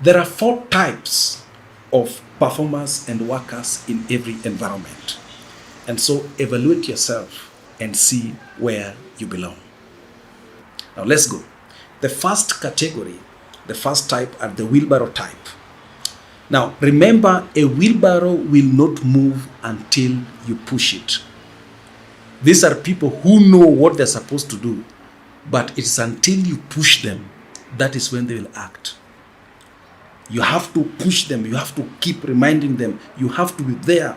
There are four types of performers and workers in every environment. And so evaluate yourself and see where you belong. Now let's go. The first category, the first type are the wheelbarrow type. Now remember, a wheelbarrow will not move until you push it. These are people who know what they're supposed to do, but it's until you push them, that is when they will act. You have to push them. You have to keep reminding them. You have to be there.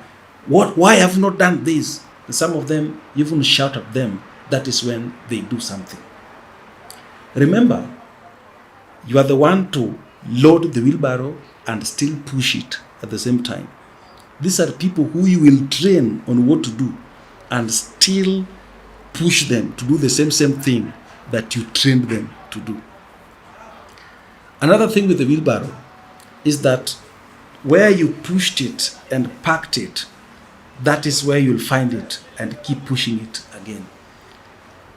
Why have you not done this? And some of them even shout at them. That is when they do something. Remember, you are the one to load the wheelbarrow and still push it at the same time. These are people who you will train on what to do and still push them to do the same thing that you trained them to do. Another thing with the wheelbarrow is that where you pushed it and packed it, that is where you'll find it and keep pushing it again.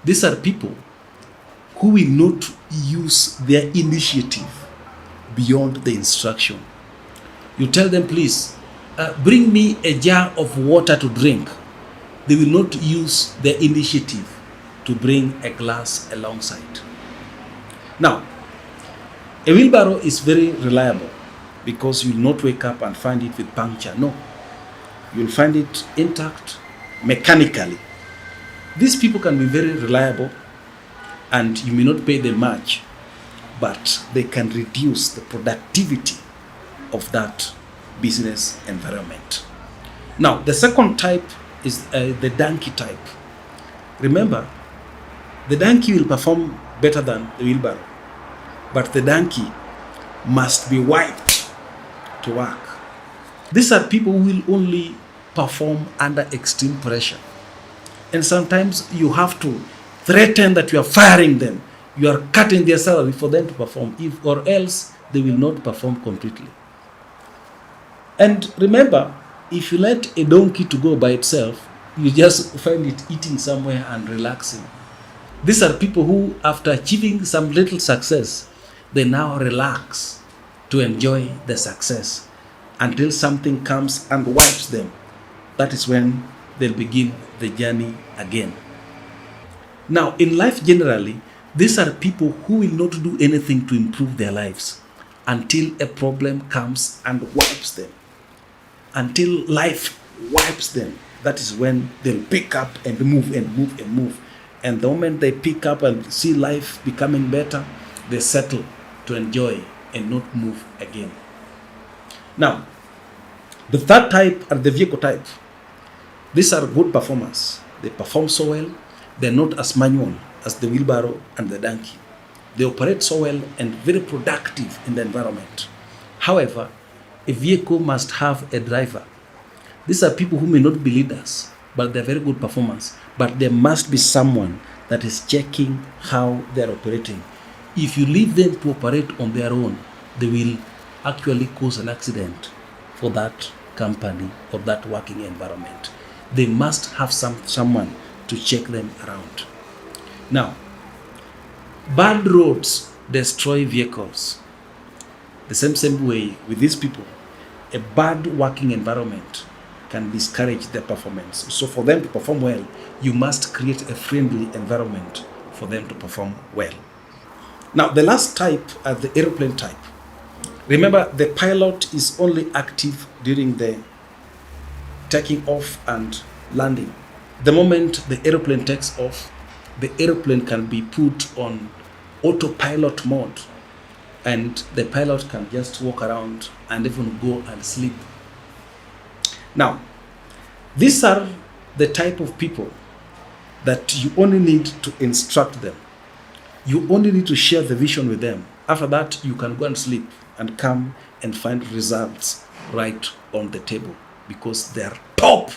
These are people who will not use their initiative beyond the instruction. You tell them, please, bring me a jar of water to drink. They will not use their initiative to bring a glass alongside. Now, a wheelbarrow is very reliable because you will not wake up and find it with puncture. No, you'll find it intact mechanically. These people can be very reliable and you may not pay them much, but they can reduce the productivity of that business environment. Now, the second type is the donkey type. Remember, the donkey will perform better than the wheelbarrow, but the donkey must be wiped to work. These are people who will only perform under extreme pressure. And sometimes you have to threaten that you are firing them. You are cutting their salary for them to perform, or else they will not perform completely. And remember, if you let a donkey to go by itself, you just find it eating somewhere and relaxing. These are people who, after achieving some little success, they now relax to enjoy the success until something comes and wipes them. That is when they'll begin the journey again. Now, in life generally, these are people who will not do anything to improve their lives until a problem comes and wipes them. Until life wipes them, that is when they'll pick up and move and move and move. And the moment they pick up and see life becoming better, they settle to enjoy and not move again. Now, the third type are the vehicle type. These are good performers. They perform so well. They're not as manual as the wheelbarrow and the donkey. They operate so well and very productive in the environment. However, a vehicle must have a driver. These are people who may not be leaders, but they're very good performers. But there must be someone that is checking how they're operating. If you leave them to operate on their own, they will actually cause an accident for that company or that working environment. They must have someone to check them around. Now, bad roads destroy vehicles. The same way with these people, a bad working environment can discourage their performance. So for them to perform well, you must create a friendly environment for them to perform well. Now, the last type are the aeroplane type. Remember, the pilot is only active during the taking off and landing. The moment the aeroplane takes off, the aeroplane can be put on autopilot mode and the pilot can just walk around and even go and sleep. Now, these are the type of people that you only need to instruct them. You only need to share the vision with them. After that, you can go and sleep and come and find results right on the table because they are top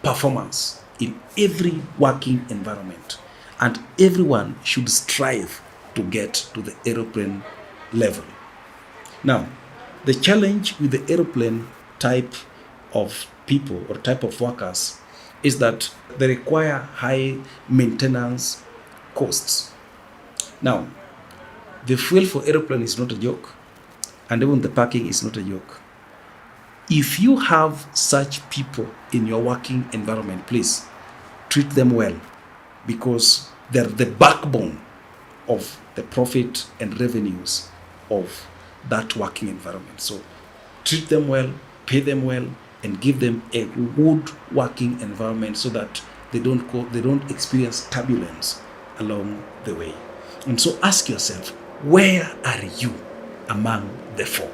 performers in every working environment. And everyone should strive to get to the aeroplane level. Now, the challenge with the aeroplane type of people or type of workers is that they require high maintenance costs. Now, the fuel for aeroplane is not a joke, And even the parking is not a joke. If you have such people in your working environment, please treat them well, because they're the backbone of the profit and revenues of that working environment. So treat them well, pay them well, and give them a good working environment so that they don't experience turbulence along the way. And so ask yourself, where are you among the four?